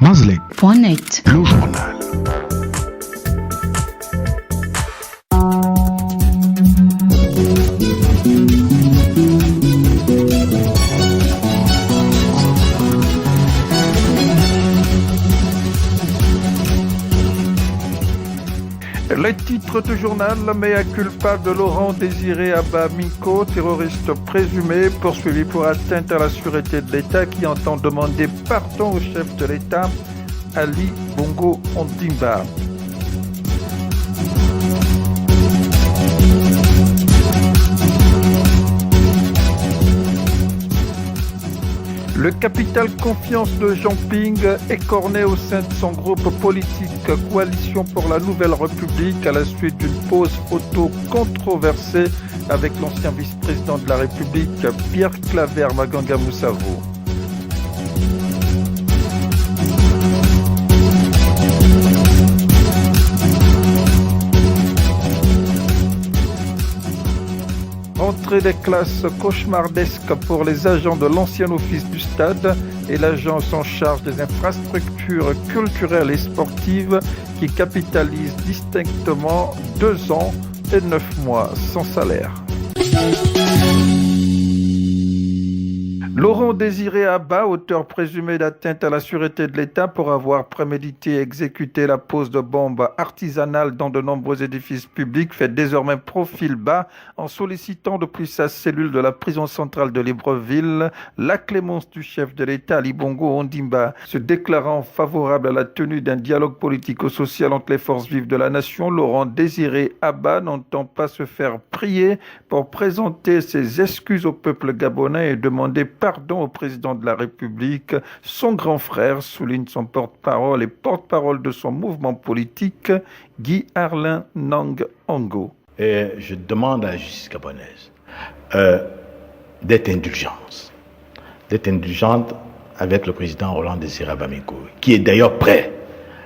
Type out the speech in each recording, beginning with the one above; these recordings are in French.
Mazlek.net. Le journal. Les titres du journal, mea culpa de Laurent Désiré Abba Minko, terroriste présumé, poursuivi pour atteinte à la sûreté de l'État qui entend demander pardon au chef de l'État, Ali Bongo Ondimba. Le capital confiance de Jean Ping écorné au sein de son groupe politique Coalition pour la Nouvelle République à la suite d'une pause photo controversée avec l'ancien vice-président de la République Pierre Claver Maganga Moussavou. Entrée des classes cauchemardesques pour les agents de l'ancien office du stade et l'agence en charge des infrastructures culturelles et sportives qui capitalise distinctement 2 ans et 9 mois sans salaire. Laurent Désiré Abba, auteur présumé d'atteinte à la sûreté de l'État pour avoir prémédité et exécuté la pose de bombes artisanales dans de nombreux édifices publics, fait désormais profil bas en sollicitant depuis sa cellule de la prison centrale de Libreville la clémence du chef de l'État, Ali Bongo Ondimba. Se déclarant favorable à la tenue d'un dialogue politico-social entre les forces vives de la nation, Laurent Désiré Abba n'entend pas se faire prier pour présenter ses excuses au peuple gabonais et demander pardon au président de la République, son grand frère, souligne son porte-parole et porte-parole de son mouvement politique, Guy Arlin Nang Ongo. Et je demande à la justice gabonaise d'être indulgente avec le président Laurent Désiré Abba Minko, qui est d'ailleurs prêt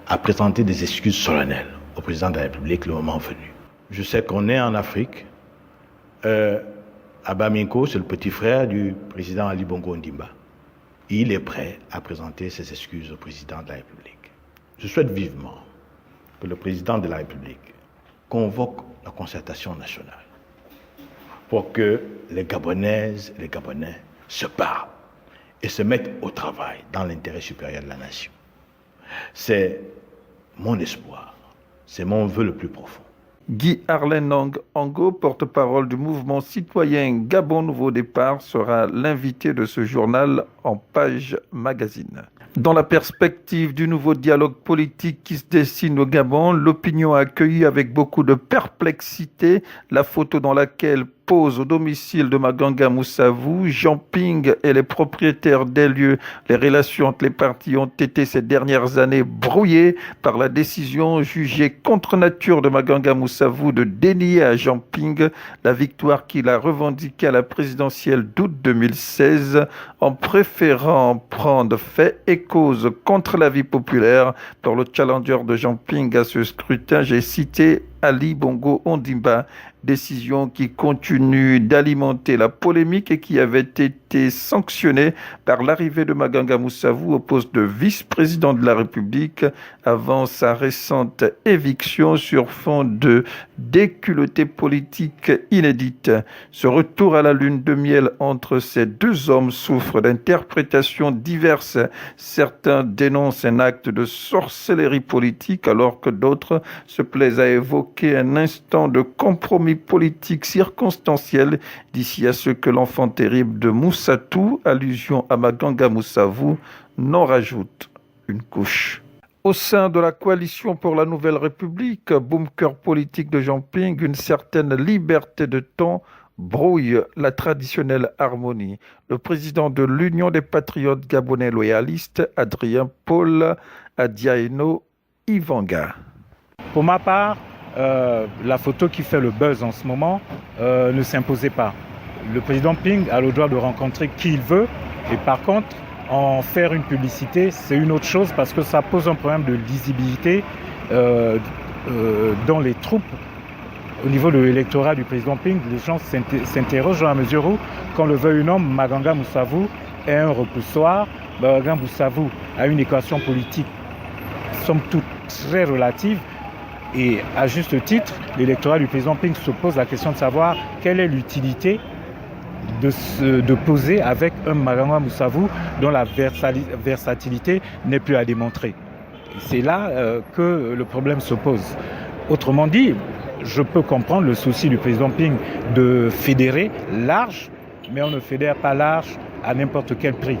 à présenter des excuses solennelles au président de la République le moment venu. Je sais qu'on est en Afrique. Abba Minko, c'est le petit frère du président Ali Bongo Ondimba. Il est prêt à présenter ses excuses au président de la République. Je souhaite vivement que le président de la République convoque la concertation nationale pour que les Gabonaises et les Gabonais se parlent et se mettent au travail dans l'intérêt supérieur de la nation. C'est mon espoir, c'est mon vœu le plus profond. Guy Arlin Nang Ongo, porte-parole du mouvement citoyen Gabon Nouveau Départ, sera l'invité de ce journal en page magazine. Dans la perspective du nouveau dialogue politique qui se dessine au Gabon, l'opinion a accueilli avec beaucoup de perplexité la photo dans laquelle pose au domicile de Maganga Moussavou, Jean Ping et les propriétaires des lieux. Les relations entre les parties ont été ces dernières années brouillées par la décision jugée contre nature de Maganga Moussavou de dénier à Jean Ping la victoire qu'il a revendiquée à la présidentielle d'août 2016 en préférant prendre fait et cause contre la vie populaire. Pour le challenger de Jean Ping à ce scrutin, j'ai cité Ali Bongo Ondimba, décision qui continue d'alimenter la polémique et qui avait été sanctionnée par l'arrivée de Maganga Moussavou au poste de vice-président de la République avant sa récente éviction sur fond de déculottée politique inédite. Ce retour à la lune de miel entre ces deux hommes souffre d'interprétations diverses. Certains dénoncent un acte de sorcellerie politique alors que d'autres se plaisent à évoquer un instant de compromis politique circonstanciel d'ici à ce que l'enfant terrible de Moussatou, allusion à Maganga Moussavou, n'en rajoute une couche. Au sein de la coalition pour la Nouvelle République, bunker politique de Jean Ping, une certaine liberté de ton brouille la traditionnelle harmonie. Le président de l'Union des patriotes gabonais loyalistes, Adrien Paul Adiaino Ivanga. Pour ma part, la photo qui fait le buzz en ce moment ne s'imposait pas. Le président Ping a le droit de rencontrer qui il veut et par contre, en faire une publicité, c'est une autre chose parce que ça pose un problème de lisibilité dans les troupes. Au niveau de l'électorat du président Ping, les gens s'interrogent dans la mesure où, qu'on le veuille ou non, Maganga Moussavou est un repoussoir Babagana Boussavou a une équation politique, somme toute, très relative. Et à juste titre, l'électorat du président Ping se pose la question de savoir quelle est l'utilité de poser avec un Babagana Boussavou dont la versatilité n'est plus à démontrer. C'est là que le problème se pose. Autrement dit, je peux comprendre le souci du président Ping de fédérer large, mais on ne fédère pas large à n'importe quel prix.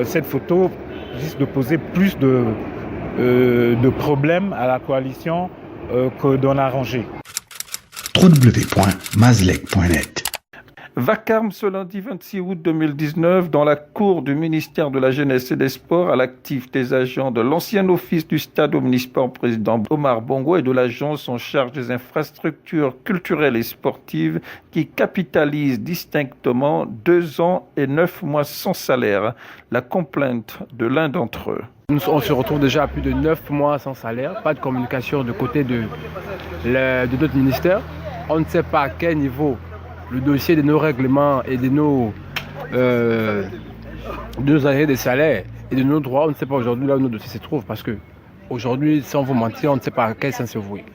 Cette photo risque de poser plus de problèmes à la coalition que d'en arranger. www.mazleg.net. Vacarme ce lundi 26 août 2019 dans la cour du ministère de la Jeunesse et des Sports à l'actif des agents de l'ancien office du stade omnisport président Omar Bongo et de l'agence en charge des infrastructures culturelles et sportives qui capitalisent distinctement 2 ans et 9 mois sans salaire. La complainte de l'un d'entre eux. On se retrouve déjà à plus de 9 mois sans salaire, pas de communication de côté de notre ministère. On ne sait pas à quel niveau le dossier de nos règlements et de nos arrêts des salaires et de nos droits, on ne sait pas aujourd'hui là où nos dossiers se trouvent parce que aujourd'hui, sans vous mentir, on ne sait pas à quel sens se vouer.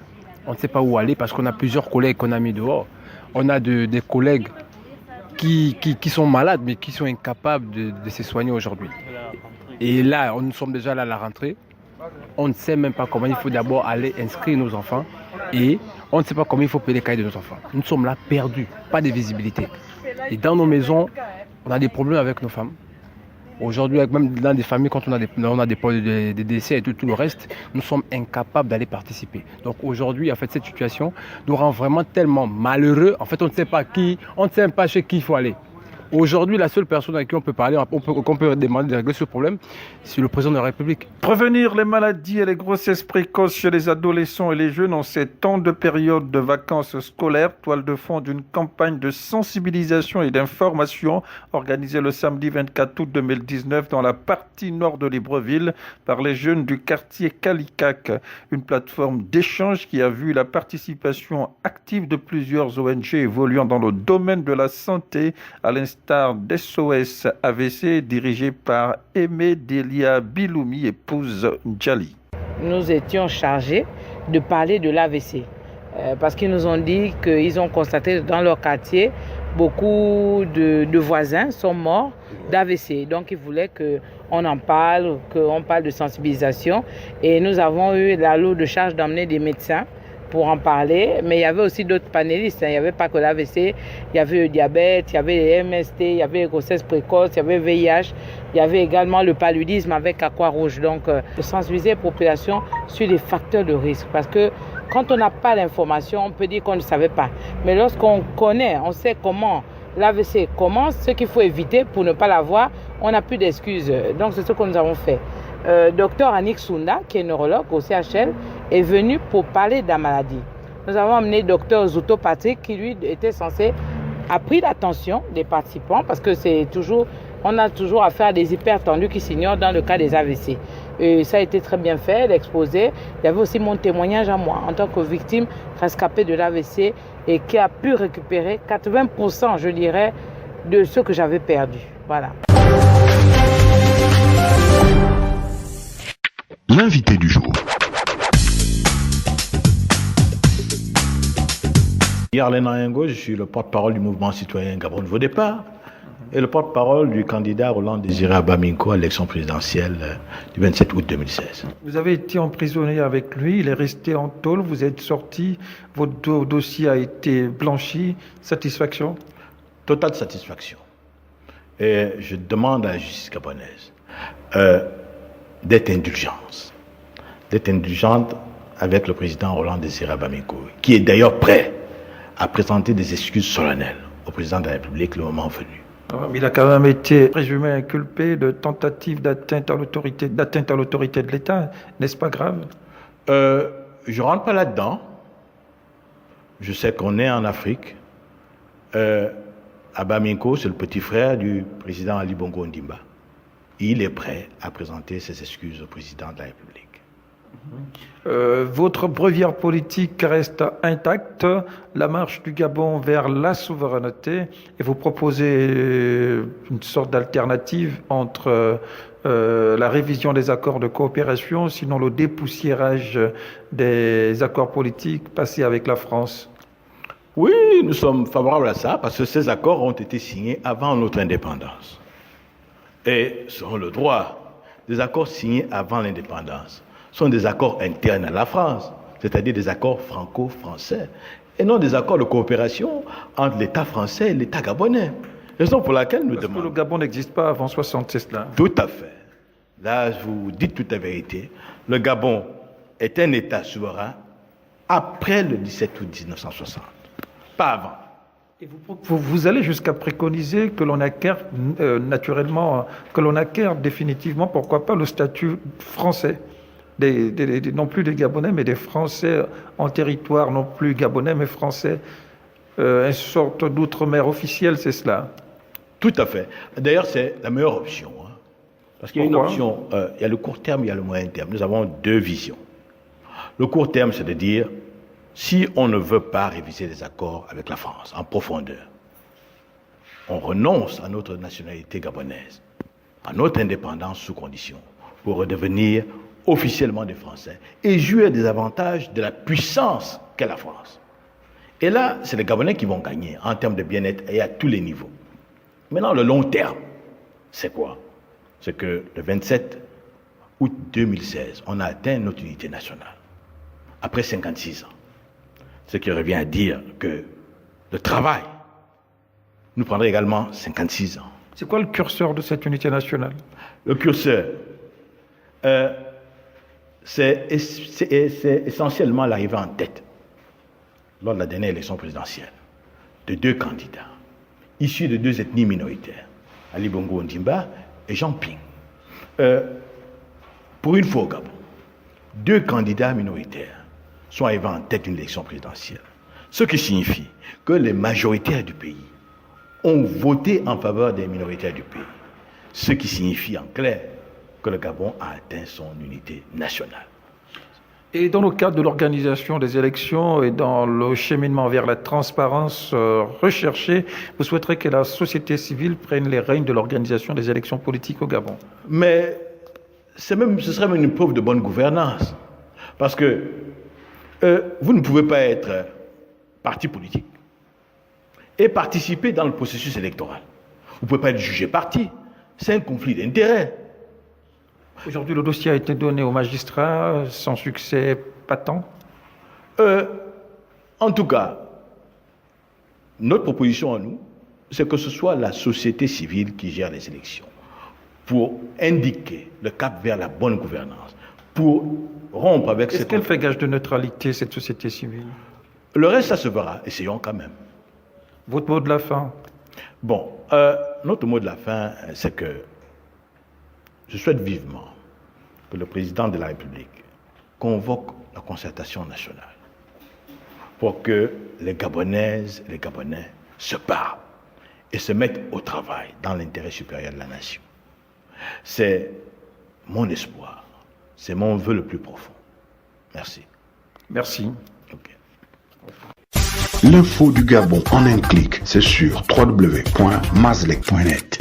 On ne sait pas où aller parce qu'on a plusieurs collègues qu'on a mis dehors. On a des collègues qui sont malades mais qui sont incapables de se soigner aujourd'hui. Et là, nous sommes déjà là à la rentrée. On ne sait même pas comment il faut d'abord aller inscrire nos enfants et on ne sait pas comment il faut payer les cahiers de nos enfants. Nous sommes là perdus, pas de visibilité. Et dans nos maisons, on a des problèmes avec nos femmes. Aujourd'hui, même dans des familles, quand on a des décès et tout le reste, nous sommes incapables d'aller participer. Donc aujourd'hui, en fait, cette situation nous rend vraiment tellement malheureux. En fait, on ne sait pas on ne sait même pas chez qui il faut aller. Aujourd'hui, la seule personne à qui on peut parler, qu'on peut demander de régler ce problème, c'est le président de la République. Prévenir les maladies et les grossesses précoces chez les adolescents et les jeunes en ces temps de période de vacances scolaires, toile de fond d'une campagne de sensibilisation et d'information organisée le samedi 24 août 2019 dans la partie nord de Libreville par les jeunes du quartier Kalikac. Une plateforme d'échange qui a vu la participation active de plusieurs ONG évoluant dans le domaine de la santé, à l'instar d'SOS AVC dirigé par Aimé Delia Biloumi, épouse Djali. Nous étions chargés de parler de l'AVC parce qu'ils nous ont dit qu'ils ont constaté dans leur quartier beaucoup de voisins sont morts d'AVC. Donc ils voulaient qu'on en parle, qu'on parle de sensibilisation et nous avons eu la lourde charge d'emmener des médecins pour en parler, mais il y avait aussi d'autres panélistes. Il n'y avait pas que l'AVC, il y avait le diabète, il y avait les MST, il y avait les grossesses précoces, il y avait le VIH, il y avait également le paludisme avec Aqua-Rouge. Donc, de sensibiliser la population sur les facteurs de risque. Parce que quand on n'a pas l'information, on peut dire qu'on ne savait pas. Mais lorsqu'on connaît, on sait comment l'AVC commence, ce qu'il faut éviter pour ne pas l'avoir, on n'a plus d'excuses. Donc, c'est ce que nous avons fait. Docteur Annick Sounda, qui est neurologue au CHL, est venu pour parler de la maladie. Nous avons amené docteur Zouto Patrick, qui lui était censé a pris l'attention des participants parce que on a toujours affaire à des hypertendus qui s'ignorent dans le cas des AVC. Et ça a été très bien fait, l'exposé. Il y avait aussi mon témoignage à moi en tant que victime rescapée de l'AVC et qui a pu récupérer 80%, je dirais, de ce que j'avais perdu. Voilà. L'invité du jour. Yarlen Ayengo, je suis le porte-parole du mouvement citoyen Gabon Nouveau Départ et le porte-parole du candidat Roland Désiré Abaminko à l'élection présidentielle du 27 août 2016. Vous avez été emprisonné avec lui, il est resté en tôle, vous êtes sorti, votre dossier a été blanchi. Satisfaction? Totale satisfaction. Et je demande à la justice gabonaise d'être indulgente avec le président Roland Désiré Abaminko, qui est d'ailleurs prêt à présenter des excuses solennelles au président de la République le moment venu. Il a quand même été présumé inculpé de tentative d'atteinte à l'autorité de l'État. N'est-ce pas grave? Je ne rentre pas là-dedans. Je sais qu'on est en Afrique. Abaminko, c'est le petit frère du président Ali Bongo Ondimba. Il est prêt à présenter ses excuses au président de la République. Votre brevière politique reste intacte, la marche du Gabon vers la souveraineté, et vous proposez une sorte d'alternative entre la révision des accords de coopération, sinon le dépoussiérage des accords politiques passés avec la France. Oui, nous sommes favorables à ça parce que ces accords ont été signés avant notre indépendance. Et selon le droit, des accords signés avant l'indépendance sont des accords internes à la France, c'est-à-dire des accords franco-français, et non des accords de coopération entre l'État français et l'État gabonais. Raison pour laquelle nous demandons... Parce que le Gabon n'existe pas avant 60, c'est cela? Tout à fait. Là, vous dites toute la vérité. Le Gabon est un État souverain après le 17 août 1960, pas avant. Et vous allez jusqu'à préconiser que l'on acquiert naturellement, que l'on acquiert définitivement, pourquoi pas, le statut français, non plus des Gabonais, mais des Français en territoire, non plus gabonais, mais français, une sorte d'outre-mer officielle, c'est cela? Tout à fait. D'ailleurs, c'est la meilleure option. Hein. Parce qu'il y a une option, il y a le court terme, il y a le moyen terme. Nous avons deux visions. Le court terme, c'est de dire, si on ne veut pas réviser les accords avec la France en profondeur, on renonce à notre nationalité gabonaise, à notre indépendance sous condition, pour redevenir officiellement des Français et jouir des avantages de la puissance qu'est la France. Et là, c'est les Gabonais qui vont gagner en termes de bien-être et à tous les niveaux. Maintenant, le long terme, c'est quoi? C'est que le 27 août 2016, on a atteint notre unité nationale, après 56 ans. Ce qui revient à dire que le travail nous prendrait également 56 ans. C'est quoi le curseur de cette unité nationale? Le curseur, c'est essentiellement l'arrivée en tête, lors de la dernière élection présidentielle, de deux candidats, issus de deux ethnies minoritaires, Ali Bongo Ondimba et Jean Ping. Pour une fois au Gabon, deux candidats minoritaires sont arrivés en tête d'une élection présidentielle. Ce qui signifie que les majoritaires du pays ont voté en faveur des minoritaires du pays. Ce qui signifie en clair que le Gabon a atteint son unité nationale. Et dans le cadre de l'organisation des élections et dans le cheminement vers la transparence recherchée, vous souhaiterez que la société civile prenne les rênes de l'organisation des élections politiques au Gabon? Mais ce serait même une preuve de bonne gouvernance. Parce que vous ne pouvez pas être parti politique et participer dans le processus électoral. Vous ne pouvez pas être jugé parti. C'est un conflit d'intérêts. Aujourd'hui, le dossier a été donné aux magistrats sans succès patent. En tout cas, notre proposition à nous, c'est que ce soit la société civile qui gère les élections pour indiquer le cap vers la bonne gouvernance, pour rompre avec Est-ce qu'elle fait gage de neutralité, cette société civile? Le reste, ça se verra. Essayons quand même. Votre mot de la fin? Bon, notre mot de la fin, c'est que je souhaite vivement que le président de la République convoque la concertation nationale pour que les Gabonaises et les Gabonais se parlent et se mettent au travail dans l'intérêt supérieur de la nation. C'est mon espoir, c'est mon vœu le plus profond. Merci. Merci. Okay. L'info du Gabon en un clic, c'est sur www.mazlec.net.